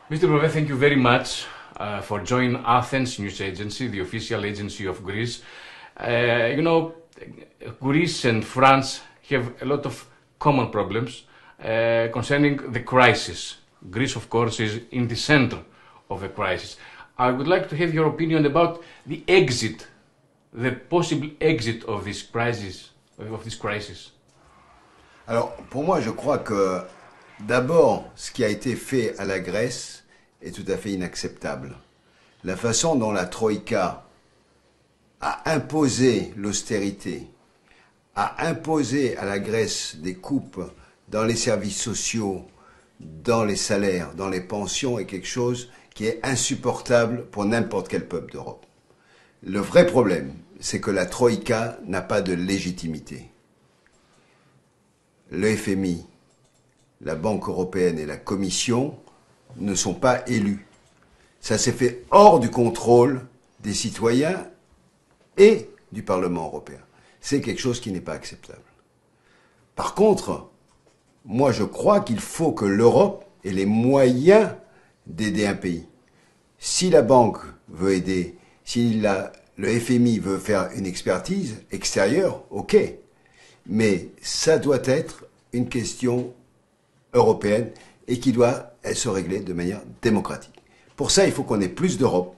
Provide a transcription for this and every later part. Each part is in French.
Mr. Bove, thank you very much for joining Athens News Agency, the official agency of Greece. You know, Greece and France have a lot of common problems concerning the crisis. Greece, of course, is in the center of the crisis. I would like to have your opinion about the exit, the possible exit of this crisis. Alors, pour moi, je crois que d'abord, ce qui a été fait à la Grèce est tout à fait inacceptable. La façon dont la Troïka a imposé l'austérité, a imposé à la Grèce des coupes dans les services sociaux, dans les salaires, dans les pensions, est quelque chose qui est insupportable pour n'importe quel peuple d'Europe. Le vrai problème, c'est que la Troïka n'a pas de légitimité. Le FMI, la Banque européenne et la Commission ne sont pas élus. Ça s'est fait hors du contrôle des citoyens et du Parlement européen. C'est quelque chose qui n'est pas acceptable. Par contre, moi je crois qu'il faut que l'Europe ait les moyens d'aider un pays. Si la banque veut aider, si le FMI veut faire une expertise extérieure, ok. Mais ça doit être une question européenne et qui doit se régler de manière démocratique. Pour ça, il faut qu'on ait plus d'Europe.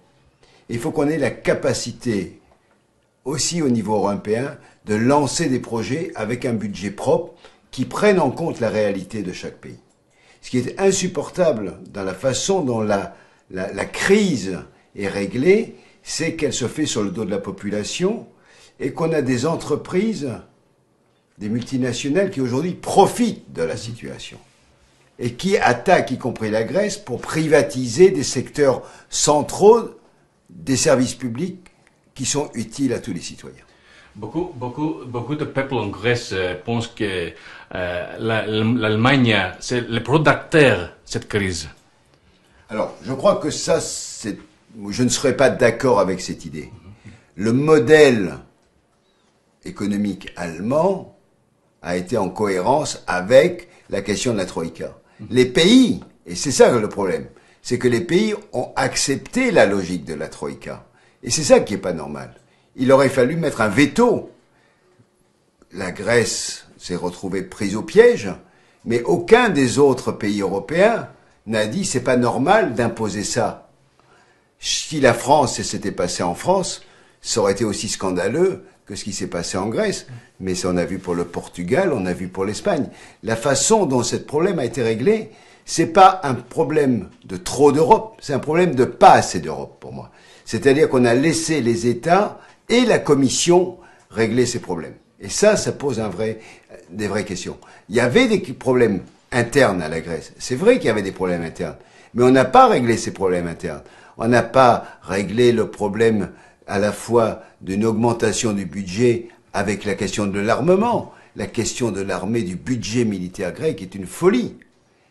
Il faut qu'on ait la capacité, aussi au niveau européen, de lancer des projets avec un budget propre qui prenne en compte la réalité de chaque pays. Ce qui est insupportable dans la façon dont la crise est réglée, c'est qu'elle se fait sur le dos de la population et qu'on a des entreprises, des multinationales qui aujourd'hui profitent de la situation et qui attaquent y compris la Grèce pour privatiser des secteurs centraux des services publics qui sont utiles à tous les citoyens. Beaucoup de peuples en Grèce pensent que l'Allemagne, c'est le producteur de cette crise. Alors, je crois que ça, je ne serais pas d'accord avec cette idée. Le modèle économique allemand a été en cohérence avec la question de la Troïka. Les pays, et c'est ça le problème, c'est que les pays ont accepté la logique de la Troïka. Et c'est ça qui n'est pas normal. Il aurait fallu mettre un veto. La Grèce s'est retrouvée prise au piège, mais aucun des autres pays européens n'a dit c'est pas normal d'imposer ça. Si la France s'était passé en France, ça aurait été aussi scandaleux que ce qui s'est passé en Grèce. Mais ça on a vu pour le Portugal, on a vu pour l'Espagne. La façon dont ce problème a été réglé, c'est pas un problème de trop d'Europe, c'est un problème de pas assez d'Europe pour moi. C'est-à-dire qu'on a laissé les États et la Commission régler ces problèmes. Et ça pose des vraies questions. Il y avait des problèmes internes à la Grèce. C'est vrai qu'il y avait des problèmes internes. Mais on n'a pas réglé ces problèmes internes. On n'a pas réglé le problème à la fois d'une augmentation du budget avec la question de l'armement. La question de l'armée, du budget militaire grec est une folie.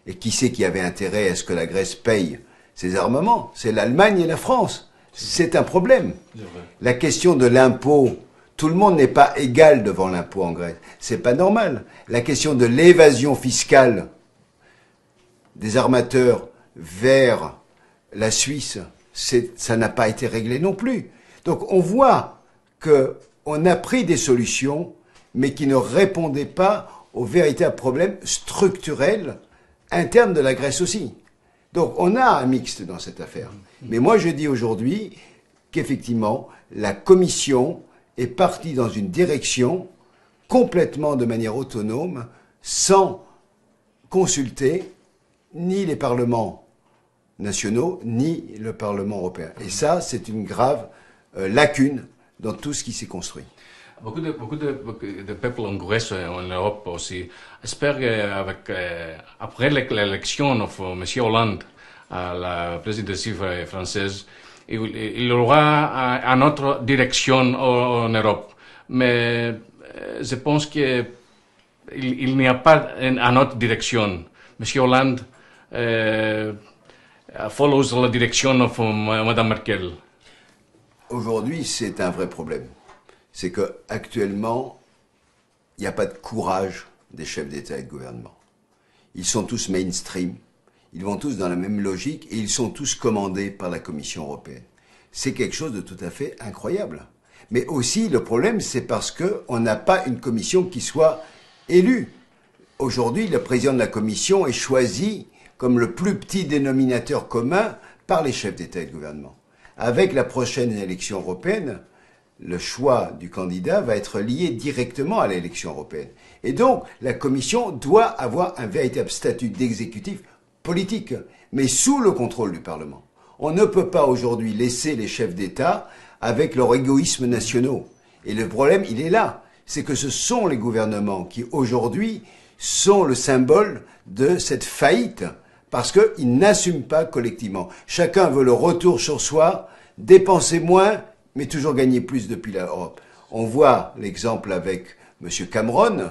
Et qui c'est qui avait intérêt à ce que la Grèce paye ses armements? C'est l'Allemagne et la France. C'est un problème. La question de l'impôt, tout le monde n'est pas égal devant l'impôt en Grèce. C'est pas normal. La question de l'évasion fiscale des armateurs vers la Suisse, ça n'a pas été réglé non plus. Donc on voit qu'on a pris des solutions, mais qui ne répondaient pas aux véritables problèmes structurels internes de la Grèce aussi. Donc on a un mixte dans cette affaire. Mais moi je dis aujourd'hui qu'effectivement la Commission est partie dans une direction complètement de manière autonome, sans consulter ni les parlements nationaux, ni le Parlement européen. Et ça, c'est une grave lacune dans tout ce qui s'est construit. Beaucoup de peuples en Grèce et en Europe aussi espèrent qu'après l'élection de M. Hollande à la présidence française, il y aura une autre direction en Europe. Mais je pense qu'il n'y a pas une autre direction. M. Hollande follows la direction de Mme Merkel. Aujourd'hui, c'est un vrai problème. C'est qu'actuellement, il n'y a pas de courage des chefs d'État et de gouvernement. Ils sont tous mainstream. ils vont tous dans la même logique et ils sont tous commandés par la Commission européenne. C'est quelque chose de tout à fait incroyable. Mais aussi, le problème, c'est parce qu'on n'a pas une commission qui soit élue. Aujourd'hui, le président de la commission est choisi comme le plus petit dénominateur commun par les chefs d'État et de gouvernement. Avec la prochaine élection européenne, le choix du candidat va être lié directement à l'élection européenne. Et donc, la Commission doit avoir un véritable statut d'exécutif politique, mais sous le contrôle du Parlement. On ne peut pas aujourd'hui laisser les chefs d'État avec leur égoïsme nationaux. Et le problème, il est là. C'est que ce sont les gouvernements qui, aujourd'hui, sont le symbole de cette faillite, parce qu'ils n'assument pas collectivement. Chacun veut le retour sur soi, dépenser moins, mais toujours gagner plus depuis l'Europe. On voit l'exemple avec M. Cameron,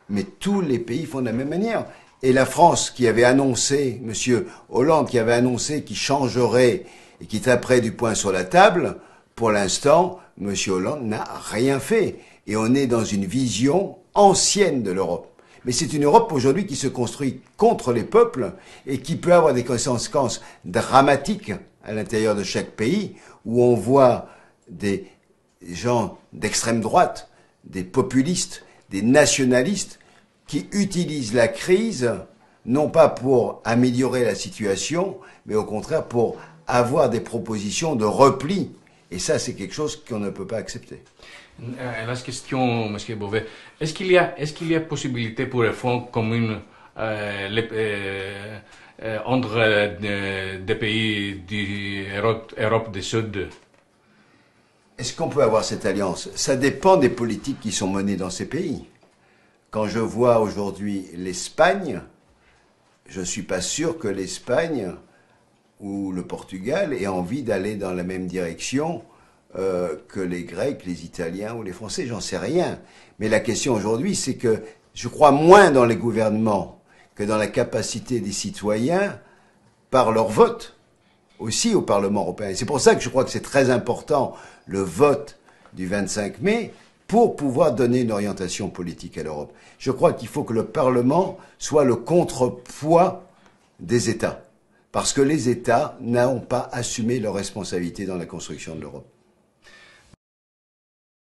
mais tous les pays font de la même manière. Et la France qui avait annoncé, M. Hollande qui avait annoncé qu'il changerait et qui taperait du poing sur la table, pour l'instant, M. Hollande n'a rien fait. Et on est dans une vision ancienne de l'Europe. Mais c'est une Europe aujourd'hui qui se construit contre les peuples et qui peut avoir des conséquences dramatiques à l'intérieur de chaque pays, où on voit des gens d'extrême droite, des populistes, des nationalistes qui utilisent la crise non pas pour améliorer la situation, mais au contraire pour avoir des propositions de repli. Et ça, c'est quelque chose qu'on ne peut pas accepter. La question, M. Beauvais, est-ce qu'il y a possibilité pour un fonds commun entre des pays de l'Europe du Sud? Est-ce qu'on peut avoir cette alliance? Ça dépend des politiques qui sont menées dans ces pays. Quand je vois aujourd'hui l'Espagne, je ne suis pas sûr que l'Espagne ou le Portugal aient envie d'aller dans la même direction que les Grecs, les Italiens ou les Français, j'en sais rien. Mais la question aujourd'hui, c'est que je crois moins dans les gouvernements que dans la capacité des citoyens, par leur vote, aussi au Parlement européen. C'est pour ça que je crois que c'est très important, le vote du 25 mai, pour pouvoir donner une orientation politique à l'Europe. Je crois qu'il faut que le Parlement soit le contrepoids des États, parce que les États n'ont pas assumé leurs responsabilités dans la construction de l'Europe.